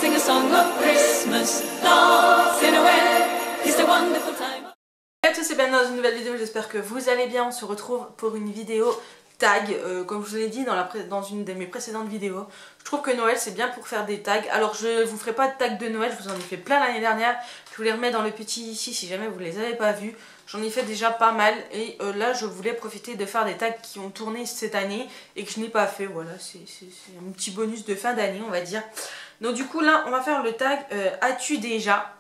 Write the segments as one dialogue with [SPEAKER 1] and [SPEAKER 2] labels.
[SPEAKER 1] sing a song of Christmas. Dancing away is the wonderful time.
[SPEAKER 2] Salut à tous et bienvenue dans une nouvelle vidéo, j'espère que vous allez bien. On se retrouve pour une vidéo tag, comme je vous l'ai dit dans une de mes précédentes vidéos. Je trouve que Noël c'est bien pour faire des tags. Alors je vous ferai pas de tag de Noël, je vous en ai fait plein l'année dernière. Je vous les remets dans le petit ici si jamais vous les avez pas vus. J'en ai fait déjà pas mal et là je voulais profiter de faire des tags qui ont tourné cette année et que je n'ai pas fait. Voilà, c'est un petit bonus de fin d'année on va dire. Donc du coup là on va faire le tag as-tu déjà.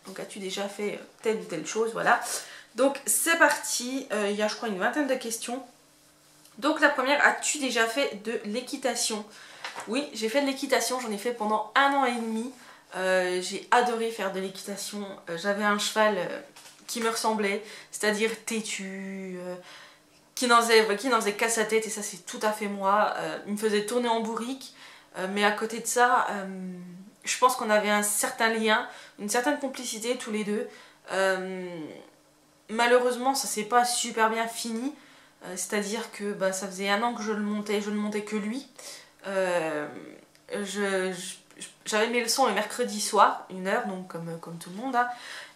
[SPEAKER 2] Donc as-tu déjà fait telle ou telle chose, voilà. Donc c'est parti, il y a je crois une vingtaine de questions. Donc la première, as-tu déjà fait de l'équitation? Oui, j'ai fait de l'équitation, j'en ai fait pendant 1 an et demi. J'ai adoré faire de l'équitation. J'avais un cheval qui me ressemblait, c'est-à-dire têtu, qui n'en faisait qu'à sa tête, et ça c'est tout à fait moi. Il me faisait tourner en bourrique, mais à côté de ça, je pense qu'on avait un certain lien, une certaine complicité tous les deux. Malheureusement ça s'est pas super bien fini, c'est-à-dire que bah, ça faisait 1 an que je ne montais que lui. J'avais mes leçons le mercredi soir, 1h, donc comme tout le monde, hein.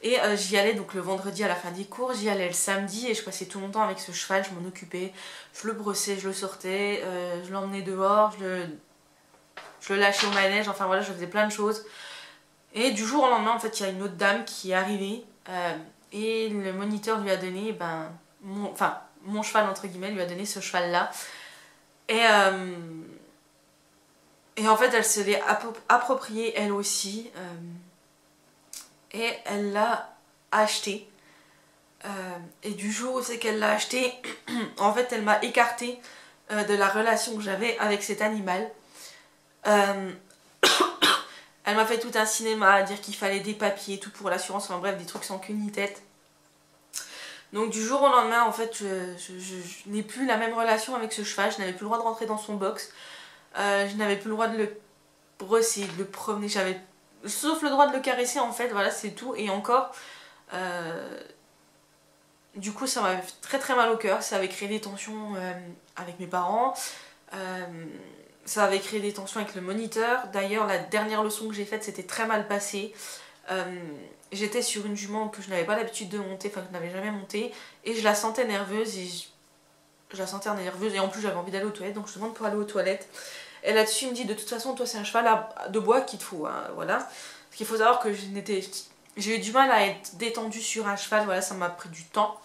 [SPEAKER 2] Et j'y allais donc le vendredi à la fin des cours, j'y allais le samedi et je passais tout mon temps avec ce cheval, je m'en occupais, je le brossais, je le sortais, je l'emmenais dehors, je le lâchais au manège, enfin voilà, je faisais plein de choses. Et du jour au lendemain, en fait, il y a une autre dame qui est arrivée et le moniteur lui a donné, ben, mon cheval entre guillemets, lui a donné ce cheval-là. Et en fait, elle se l'est approprié elle aussi. Et elle l'a acheté. Et du jour où c'est qu'elle l'a acheté, en fait, elle m'a écartée de la relation que j'avais avec cet animal. Elle m'a fait tout un cinéma à dire qu'il fallait des papiers, tout pour l'assurance, enfin bref, des trucs sans queue ni tête. Donc du jour au lendemain, en fait, je n'ai plus la même relation avec ce cheval, je n'avais plus le droit de rentrer dans son box, je n'avais plus le droit de le brosser, de le promener, j'avais sauf le droit de le caresser en fait, voilà c'est tout. Et encore, du coup ça m'avait fait très très mal au cœur, ça avait créé des tensions avec mes parents. Ça avait créé des tensions avec le moniteur. D'ailleurs, la dernière leçon que j'ai faite, c'était très mal passé. J'étais sur une jument que je n'avais pas l'habitude de monter, enfin que je n'avais jamais montée, et je la sentais nerveuse, et en plus j'avais envie d'aller aux toilettes, donc je demande pour aller aux toilettes. Et là-dessus, il me dit de toute façon, toi c'est un cheval de bois qu'il te faut, hein, voilà. Parce qu'il faut savoir que j'ai eu du mal à être détendue sur un cheval, voilà, ça m'a pris du temps.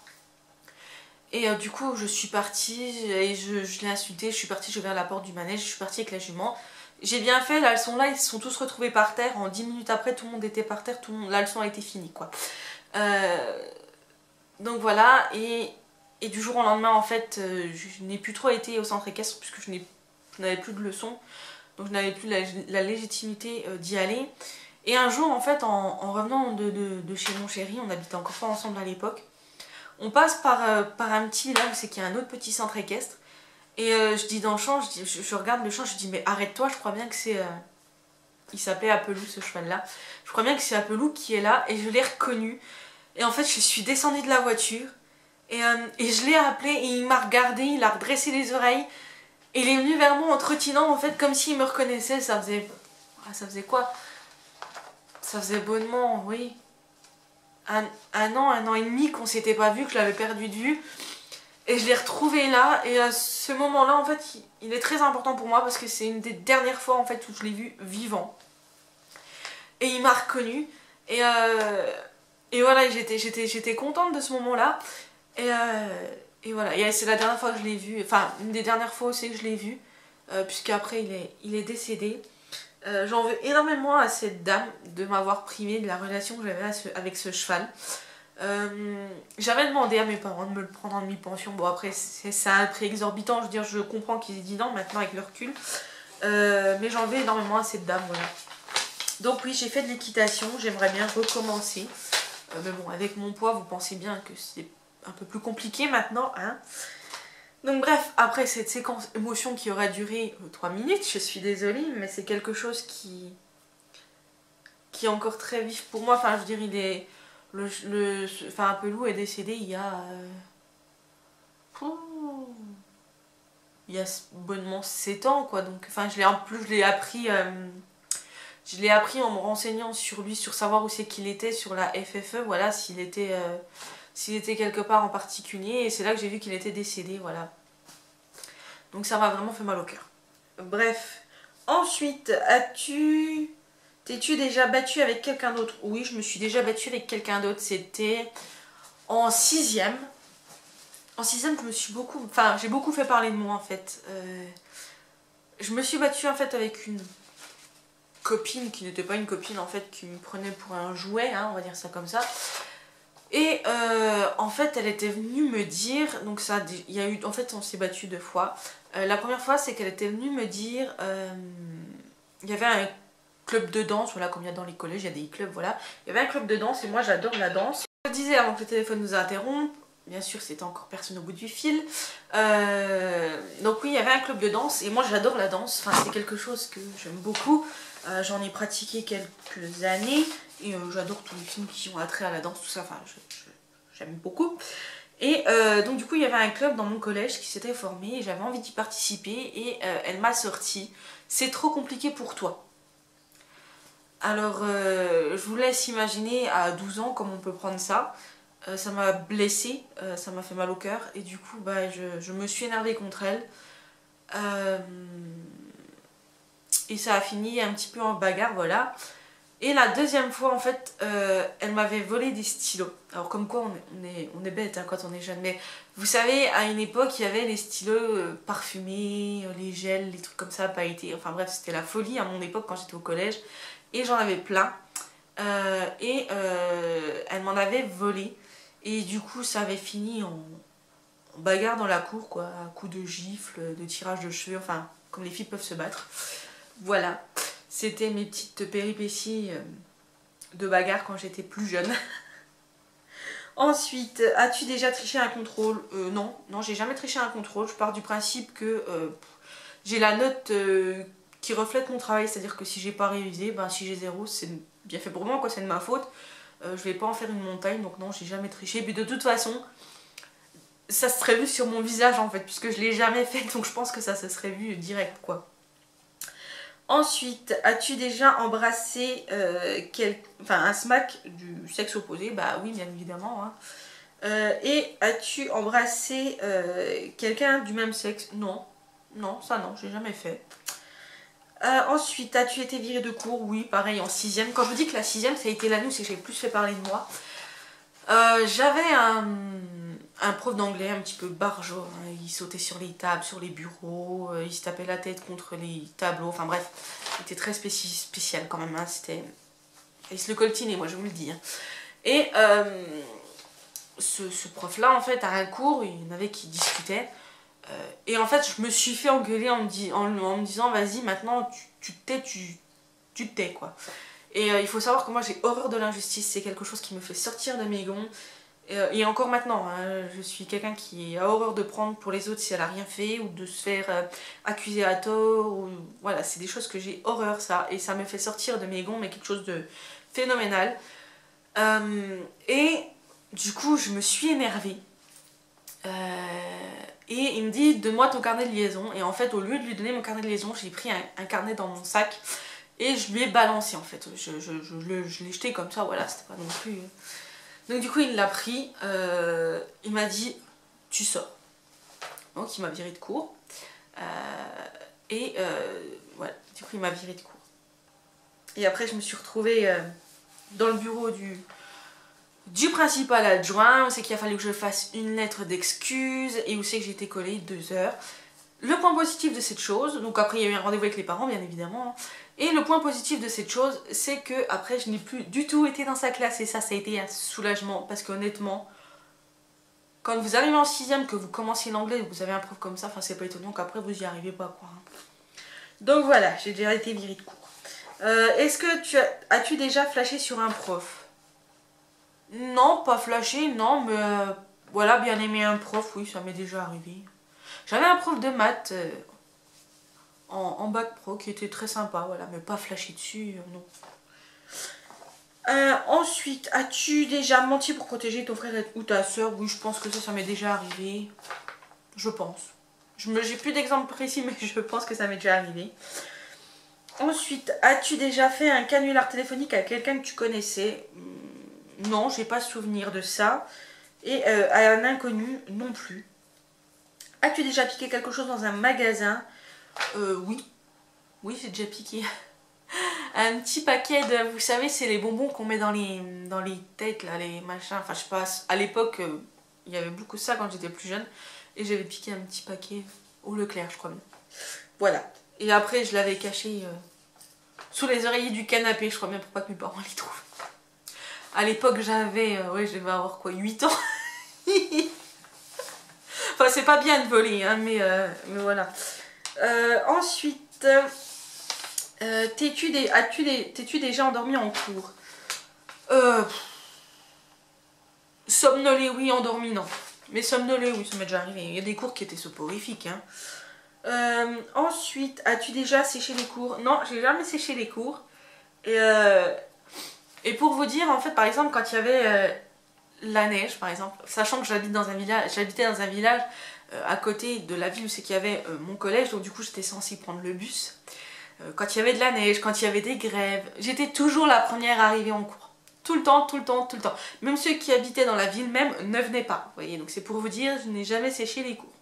[SPEAKER 2] Et du coup je suis partie et je l'ai insulté, je suis partie, je vais à la porte du manège, je suis partie avec la jument. J'ai bien fait, la leçon là, ils se sont tous retrouvés par terre, en 10 minutes après tout le monde était par terre, la leçon a été finie quoi. Donc voilà, et du jour au lendemain en fait, je n'ai plus trop été au centre équestre puisque je n'avais plus de leçons, donc je n'avais plus la légitimité d'y aller. Et un jour en fait, en revenant de chez mon chéri, on habitait encore pas ensemble à l'époque, on passe par un petit village, c'est qu'il y a un autre petit centre équestre. Et je dis dans le champ, je regarde le champ, je dis mais arrête-toi, je crois bien que c'est... Il s'appelait Apelou ce cheval-là. Je crois bien que c'est Apelou qui est là et je l'ai reconnu. Et en fait je suis descendue de la voiture et je l'ai appelé et il m'a regardé, il a redressé les oreilles. Et il est venu vers moi en trottinant en fait comme s'il me reconnaissait. Ça faisait... Ah, ça faisait quoi? Ça faisait bonnement, oui. Un an et demi qu'on s'était pas vu, que je l'avais perdu de vue. Et je l'ai retrouvé là. Et à ce moment-là, en fait, il est très important pour moi parce que c'est une des dernières fois en fait où je l'ai vu vivant. Et il m'a reconnue. Et voilà, j'étais contente de ce moment-là. Et voilà, et c'est la dernière fois que je l'ai vu. Enfin, une des dernières fois aussi que je l'ai vu. Puisqu'après, il est décédé. J'en veux énormément à cette dame de m'avoir privé de la relation que j'avais avec ce cheval. J'avais demandé à mes parents de me le prendre en demi-pension. Bon après c'est un prix exorbitant, je veux dire je comprends qu'ils aient dit non maintenant avec le recul. Mais j'en veux énormément à cette dame, voilà. Donc oui, j'ai fait de l'équitation, j'aimerais bien recommencer. Mais bon, avec mon poids, vous pensez bien que c'est un peu plus compliqué maintenant, hein. Donc bref, après cette séquence émotion qui aura duré 3 minutes, je suis désolée, mais c'est quelque chose qui est encore très vif pour moi. Enfin, je veux dire, il est... Apelou est décédé il y a... il y a bonnement 7 ans, quoi. Donc, enfin, je l'ai appris... Je l'ai appris en me renseignant sur lui, sur savoir où c'est qu'il était, sur la FFE, voilà, s'il était quelque part en particulier. Et c'est là que j'ai vu qu'il était décédé, voilà. Donc ça m'a vraiment fait mal au cœur. Bref. Ensuite, t'es-tu déjà battue avec quelqu'un d'autre? Oui, je me suis déjà battue avec quelqu'un d'autre. C'était en 6e. En 6e, j'ai beaucoup fait parler de moi en fait. Je me suis battue en fait avec une copine qui n'était pas une copine en fait, qui me prenait pour un jouet, hein, on va dire ça comme ça. Et en fait, elle était venue me dire, donc ça, il y a eu, en fait, on s'est battu 2 fois. La première fois, c'est qu'elle était venue me dire, il y avait un club de danse, voilà, comme il y a dans les collèges, il y a des clubs, voilà. Il y avait un club de danse et moi j'adore la danse. Je disais avant que le téléphone nous interrompe, bien sûr, c'était encore personne au bout du fil. Donc oui, il y avait un club de danse et moi j'adore la danse, enfin c'est quelque chose que j'aime beaucoup. J'en ai pratiqué quelques années et j'adore tous les films qui ont attrait à la danse, tout ça, enfin j'aime beaucoup. Et donc du coup il y avait un club dans mon collège qui s'était formé et j'avais envie d'y participer et elle m'a sorti: c'est trop compliqué pour toi. Alors je vous laisse imaginer à 12 ans comment on peut prendre ça. Ça m'a blessée, ça m'a fait mal au cœur et du coup bah, je me suis énervée contre elle. Et ça a fini un petit peu en bagarre, voilà. Et la deuxième fois, en fait, elle m'avait volé des stylos. Alors comme quoi, on est bête hein, quand on est jeune. Mais vous savez, à une époque, il y avait les stylos parfumés, les gels, les trucs comme ça, pailletés. Enfin bref, c'était la folie à mon époque quand j'étais au collège. Et j'en avais plein. Elle m'en avait volé. Et du coup, ça avait fini en bagarre dans la cour, quoi. À coups de gifles, de tirage de cheveux, enfin, comme les filles peuvent se battre. Voilà. C'était mes petites péripéties de bagarre quand j'étais plus jeune. Ensuite, as-tu déjà triché un contrôle? Non, j'ai jamais triché un contrôle. Je pars du principe que j'ai la note qui reflète mon travail. C'est-à-dire que si j'ai pas révisé, ben, si j'ai 0, c'est bien fait pour moi, quoi, c'est de ma faute. Je vais pas en faire une montagne, donc non, j'ai jamais triché. Mais de toute façon, ça se serait vu sur mon visage en fait, puisque je l'ai jamais fait, donc je pense que ça se serait vu direct, quoi. Ensuite, as-tu déjà embrassé un smack du sexe opposé? Bah oui, bien évidemment. Hein. Et as-tu embrassé quelqu'un du même sexe? Non. Non, ça non, j'ai jamais fait. Ensuite, as-tu été virée de cours? Oui, pareil, en 6e. Quand je vous dis que la 6e, ça a été l'année où j'ai plus fait parler de moi. J'avais un prof d'anglais un petit peu barjot, hein. Il sautait sur les tables, sur les bureaux, il se tapait la tête contre les tableaux, enfin bref, il était très spécial quand même, hein. Il se le coltinait, moi je vous le dis. Hein. Et ce prof-là, en fait, à un cours, il y en avait qui discutaient, et en fait, je me suis fait engueuler en me disant, vas-y, maintenant, tu te tais, tu te tais, quoi. Et il faut savoir que moi, j'ai horreur de l'injustice, c'est quelque chose qui me fait sortir de mes gonds. Et encore maintenant, hein, je suis quelqu'un qui a horreur de prendre pour les autres si elle a rien fait ou de se faire accuser à tort. Ou... Voilà, c'est des choses que j'ai horreur, ça. Et ça me fait sortir de mes gonds, mais quelque chose de phénoménal. Et du coup, je me suis énervée. Et il me dit, donne-moi ton carnet de liaison. Et en fait, au lieu de lui donner mon carnet de liaison, j'ai pris un carnet dans mon sac et je lui ai balancé en fait. Je l'ai jeté comme ça, voilà, c'était pas non plus... Donc du coup il l'a pris, il m'a dit tu sors. Donc il m'a viré de cours. Voilà, du coup il m'a viré de cours. Et après je me suis retrouvée dans le bureau du principal adjoint, où c'est qu'il a fallu que je fasse une lettre d'excuse et où c'est que j'ai été collée 2 heures. Le point positif de cette chose, donc après il y a eu un rendez-vous avec les parents bien évidemment, et le point positif de cette chose, c'est que après je n'ai plus du tout été dans sa classe et ça a été un soulagement parce qu'honnêtement, quand vous arrivez en 6e, que vous commencez l'anglais, vous avez un prof comme ça, enfin c'est pas étonnant qu'après vous y arrivez pas quoi. Donc voilà, j'ai déjà été virée de cours. Est-ce que as-tu déjà flashé sur un prof? Non, pas flashé, non, mais voilà, bien aimé un prof, oui, ça m'est déjà arrivé. J'avais un prof de maths en bac pro qui était très sympa, voilà, mais pas flashé dessus, non. Ensuite, as-tu déjà menti pour protéger ton frère ou ta soeur? Oui, je pense que ça m'est déjà arrivé. Je pense. J'ai plus d'exemples précis, mais je pense que ça m'est déjà arrivé. Ensuite, as-tu déjà fait un canular téléphonique à quelqu'un que tu connaissais? Non, j'ai pas souvenir de ça. Et à un inconnu non plus. As-tu déjà piqué quelque chose dans un magasin? Oui. Oui, j'ai déjà piqué un petit paquet de... Vous savez, c'est les bonbons qu'on met dans les têtes, là, les machins. Enfin, je sais pas, à l'époque, il y avait beaucoup ça quand j'étais plus jeune. Et j'avais piqué un petit paquet au Leclerc, je crois bien. Voilà. Et après, je l'avais caché sous les oreillers du canapé, je crois bien, pour pas que mes parents les trouvent. À l'époque, j'avais... ouais, je devais avoir quoi, 8 ans. Enfin, c'est pas bien de voler, hein, mais voilà. Ensuite, t'es-tu déjà endormi en cours? Somnolé, oui, endormi, non. Mais somnolé, oui, ça m'est déjà arrivé. Il y a des cours qui étaient soporifiques, hein. Ensuite, as-tu déjà séché les cours? Non, j'ai jamais séché les cours. Et pour vous dire, en fait, par exemple, quand il y avait la neige, par exemple, sachant que j'habitais dans un village à côté de la ville où c'est qu'il y avait mon collège, donc du coup j'étais censée prendre le bus. Quand il y avait de la neige, quand il y avait des grèves, j'étais toujours la première arrivée en cours. Tout le temps, tout le temps, tout le temps. Même ceux qui habitaient dans la ville même ne venaient pas. Vous voyez, donc c'est pour vous dire, je n'ai jamais séché les cours.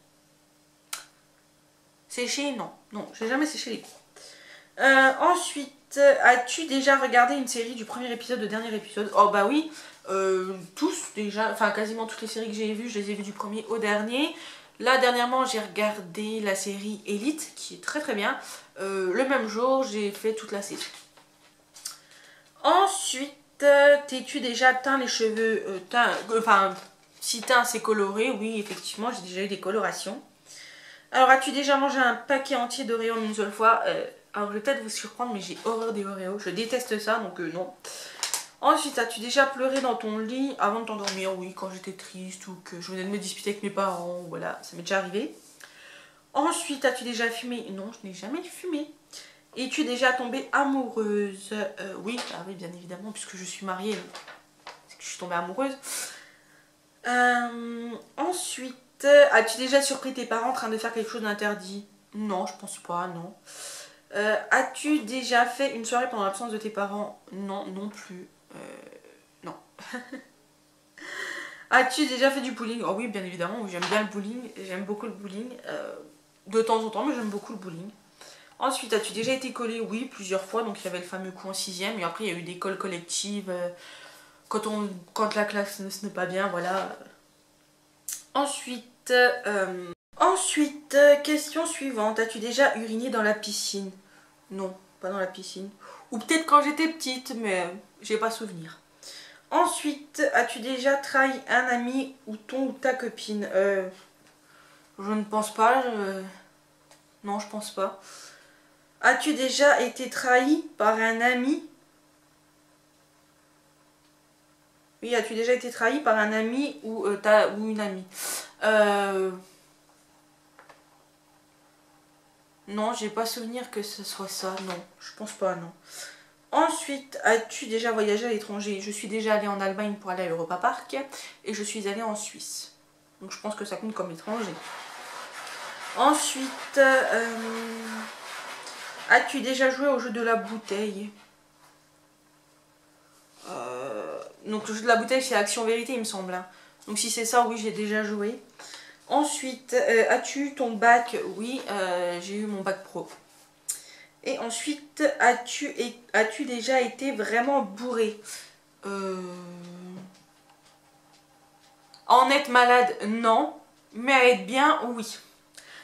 [SPEAKER 2] Séché, non. Non, j'ai jamais séché les cours. Ensuite, as-tu déjà regardé une série du premier épisode au dernier épisode? Oh bah oui, tous déjà, enfin quasiment toutes les séries que j'ai vues, je les ai vues du premier au dernier. Là dernièrement j'ai regardé la série Elite qui est très très bien. Le même jour j'ai fait toute la série. Ensuite, t'es-tu déjà teint les cheveux enfin si teint c'est coloré, oui effectivement j'ai déjà eu des colorations. Alors as-tu déjà mangé un paquet entier d'Oreos en une seule fois? Alors je vais peut-être vous surprendre mais j'ai horreur des Oreos, je déteste ça donc non. Ensuite, as-tu déjà pleuré dans ton lit avant de t'endormir? Oui, quand j'étais triste ou que je venais de me disputer avec mes parents, voilà, ça m'est déjà arrivé. Ensuite, as-tu déjà fumé? Non, je n'ai jamais fumé. Es-tu déjà tombée amoureuse? Oui, ah oui, bien évidemment, puisque je suis mariée, c'est que je suis tombée amoureuse. Ensuite, as-tu déjà surpris tes parents en train de faire quelque chose d'interdit? Non, je pense pas, non. As-tu déjà fait une soirée pendant l'absence de tes parents? Non, non plus. Non. As-tu déjà fait du bowling? Oh oui, bien évidemment, oui, j'aime bien le bowling. J'aime beaucoup le bowling. De temps en temps, mais j'aime beaucoup le bowling. Ensuite, as-tu déjà été collée? Oui, plusieurs fois. Donc, il y avait le fameux coup en 6ème. Et après, il y a eu des colles collectives. Quand la classe ne se n'est pas bien, voilà. Ensuite, question suivante. As-tu déjà uriné dans la piscine? Non, pas dans la piscine. Ou peut-être quand j'étais petite, mais j'ai pas souvenir. Ensuite, as-tu déjà trahi un ami ou ton ou ta copine? Je ne pense pas. Non, je pense pas. As-tu déjà été trahi par un ami? Oui, as-tu déjà été trahi par un ami ou une amie? Non, j'ai pas souvenir que ce soit ça. Non, je pense pas, non. Ensuite, as-tu déjà voyagé à l'étranger? Je suis déjà allée en Allemagne pour aller à Europa Park et je suis allée en Suisse. Donc je pense que ça compte comme étranger. Ensuite, as-tu déjà joué au jeu de la bouteille? Donc le jeu de la bouteille c'est Action Vérité il me semble. Hein. Donc si c'est ça, oui j'ai déjà joué. Ensuite, as-tu eu ton bac? Oui, j'ai eu mon bac pro. Et ensuite, as-tu déjà été vraiment bourré? En être malade, non. Mais à être bien, oui.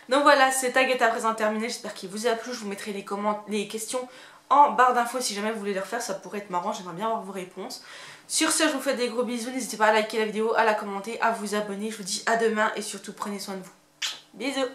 [SPEAKER 2] Donc voilà, ce tag est à présent terminé. J'espère qu'il vous a plu. Je vous mettrai les questions en barre d'infos si jamais vous voulez les refaire. Ça pourrait être marrant. J'aimerais bien avoir vos réponses. Sur ce, je vous fais des gros bisous. N'hésitez pas à liker la vidéo, à la commenter, à vous abonner. Je vous dis à demain et surtout prenez soin de vous. Bisous!